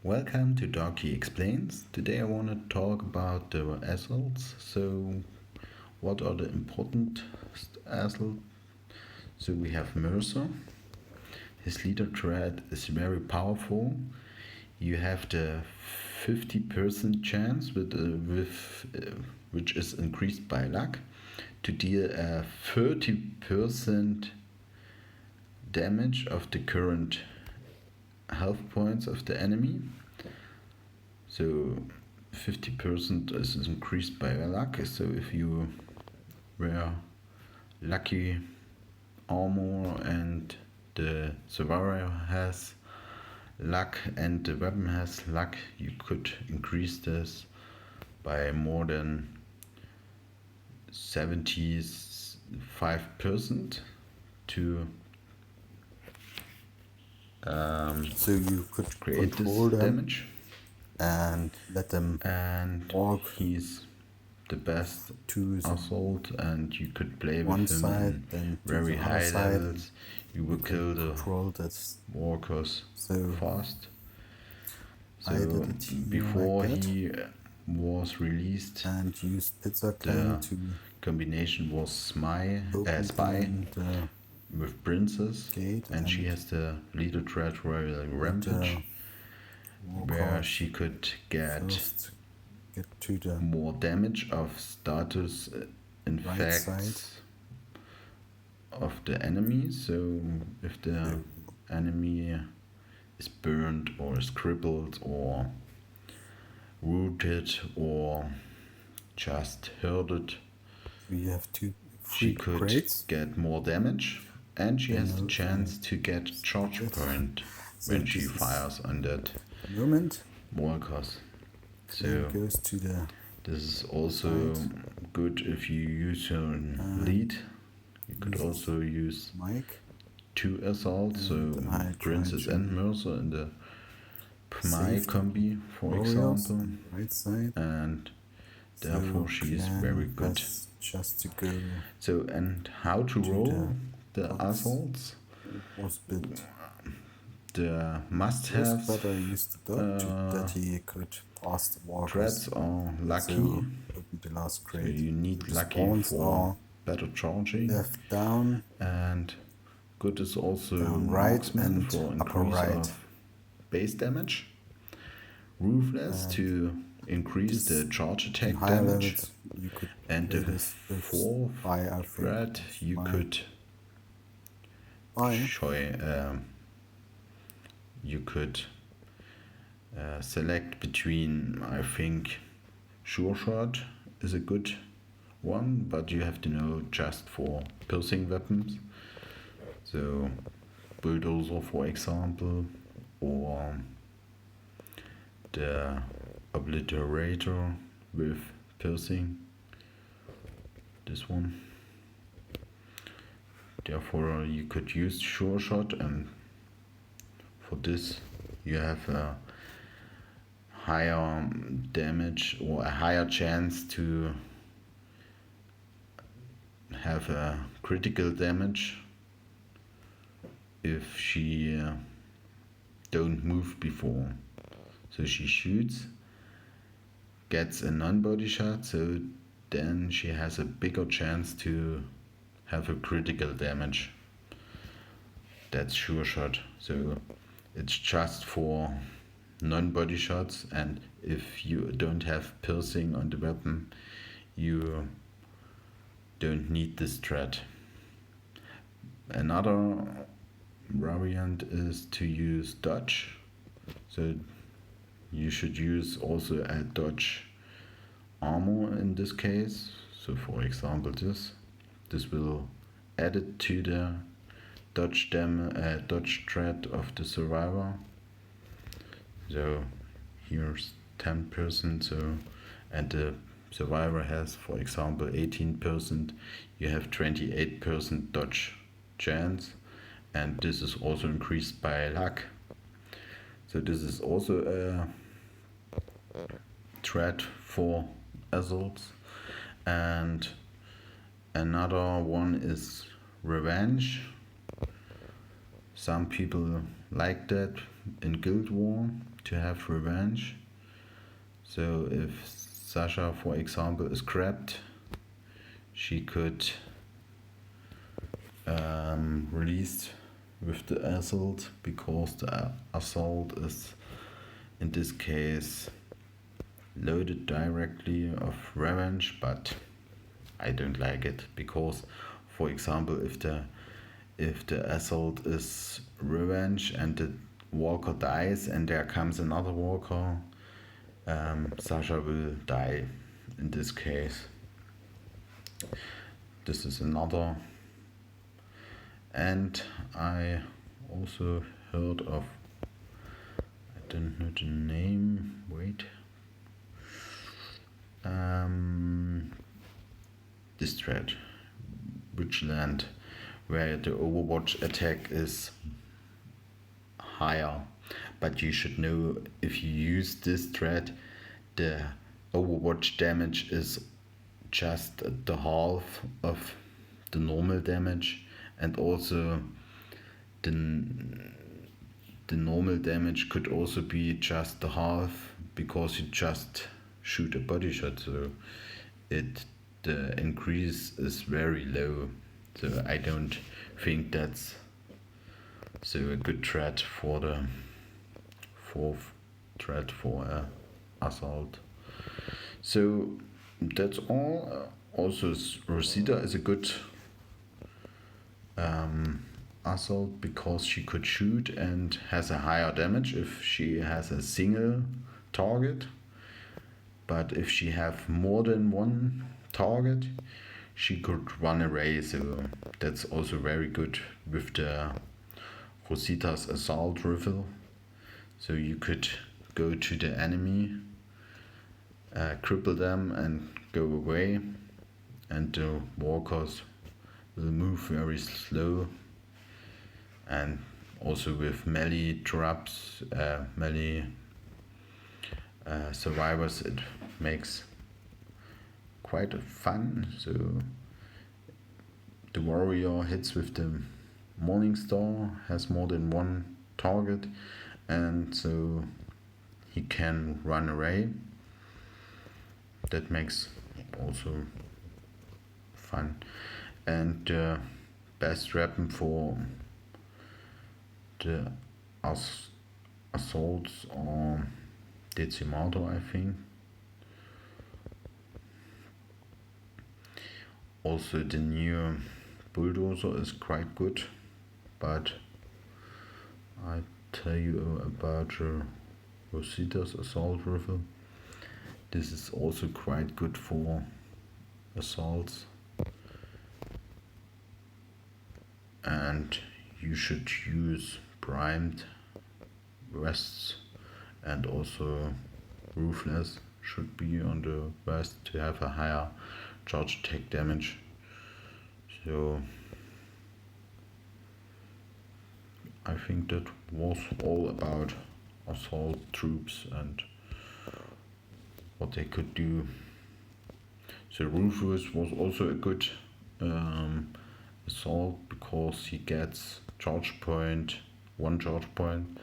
Welcome to Darky Explains. Today I want to talk about the assaults. So, what are the important assaults? So, we have Mercer. His leader threat is very powerful. You have the 50% chance which is increased by luck, to deal a 30% damage of the current health points of the enemy. So 50% is increased by luck. So if you wear lucky armor and the survivor has luck and the weapon has luck, you could increase this by more than 75% to So you could create control this them damage. and let them And walk he's the best to assault, and you could play one with him side, in then to very the other high side. levels. You will You kill can the control that. walkers So fast. I did So it here before like that, he was released, and use pizza the can to combination was spy open the with princess, gate and she has the leader threat royal rampage, where she could get first get to the more damage of status right effects side. of the enemy. So if the enemy is burned or is crippled or rooted or just hurted, We have two she free could crates. get more damage, and she Then has the chance to get charge point So when she this is fires on that moment. walkers. So Then goes to the this is also good if you use your lead. You could uses also use Mike. two assaults, so And I try Princess to and Mercer in the Pmy save the combi, for warriors example, on the right side. and therefore she is very good. has just to go So, and how to to roll the box. assaults? Was built. The First must-haves better used the dog that he could pass the walkers. threats are lucky, So open the last so crate. you need The lucky spawns for are better charging, left down, and good is also down right, marksman and for upper increase right. of base damage, ruthless to increase the charge attack higher damage, levels, you could and play the this with fourth spy, I think. threat you Spy. could Spy. you could select between, I think sure shot is a good one, but you have to know just for piercing weapons. So bulldozer, for example, or the obliterator with piercing, this one. Therefore you could use sure shot, and for this you have a higher damage or a higher chance to have a critical damage if she don't move before. So she shoots, gets a non-body shot, so then she has a bigger chance to have a critical damage. That's sure shot. So it's just for non-body shots, and if you don't have piercing on the weapon, you don't need this threat. Another variant is to use dodge. So you should use also a dodge armor in this case. So for example this will add it to the dodge threat of the survivor. So here's 10%, so, and the survivor has, for example, 18%, you have 28% dodge chance, and this is also increased by luck. So this is also a threat for assaults. And another one is revenge. Some people like that in Guild War to have revenge. So if Sasha, for example, is grabbed, she could released with the assault, because the assault is in this case loaded directly of revenge, but I don't like it, because for example if the assault is revenge and the walker dies and there comes another walker, Sasha will die in this case. This is another. And I also heard of, I don't know the name, wait. This thread, Vigilant, where the Overwatch attack is higher. But you should know, if you use this thread, the Overwatch damage is just the half of the normal damage, and also the normal damage could also be just the half, because you just shoot a body shot, so the increase is very low. So I don't think that's so a good threat for the fourth threat for assault. So that's all. Also, Rosita is a good assault, because she could shoot and has a higher damage if she has a single target. But if she have more than one target, she could run away. So that's also very good with the Rosita's assault rifle. So you could go to the enemy, cripple them and go away, and the walkers will move very slow. And also with melee traps, melee survivors, it makes quite fun. So the warrior hits with the Morning Star, has more than one target, and so he can run away. That makes also fun. And the best weapon for the assaults are Decimator, I think. Also the new bulldozer is quite good, but I tell you about Rosita's assault rifle. This is also quite good for assaults, and you should use primed vests, and also ruthless should be on the vest to have a higher charge attack damage. So I think that was all about assault troops and what they could do. So Rufus was also a good assault, because he gets one charge point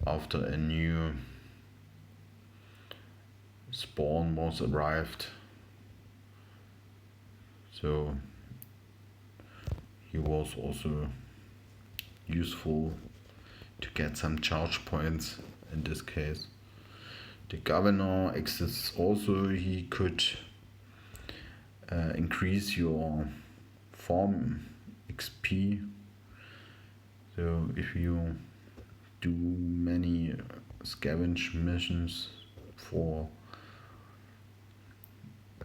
after a new spawn was arrived. So he was also useful to get some charge points in this case. The governor exists also. He could increase your farm XP. So if you do many scavenge missions for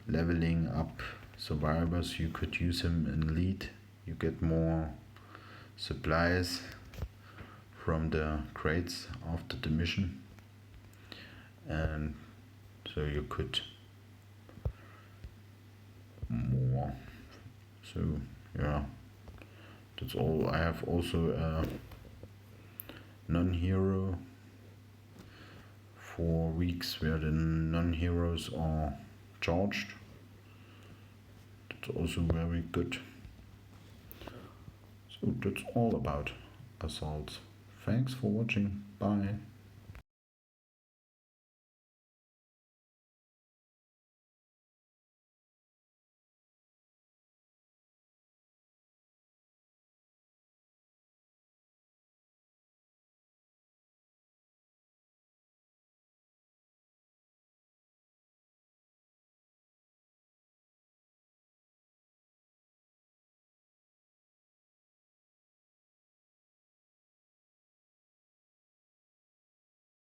leveling up survivors, you could use him in lead. You get more supplies from the crates after the mission, and so you could more. So yeah, that's all. I have also a non-hero for weeks where the non-heroes are charged. That's also very good. So that's all about assaults. Thanks for watching. Bye.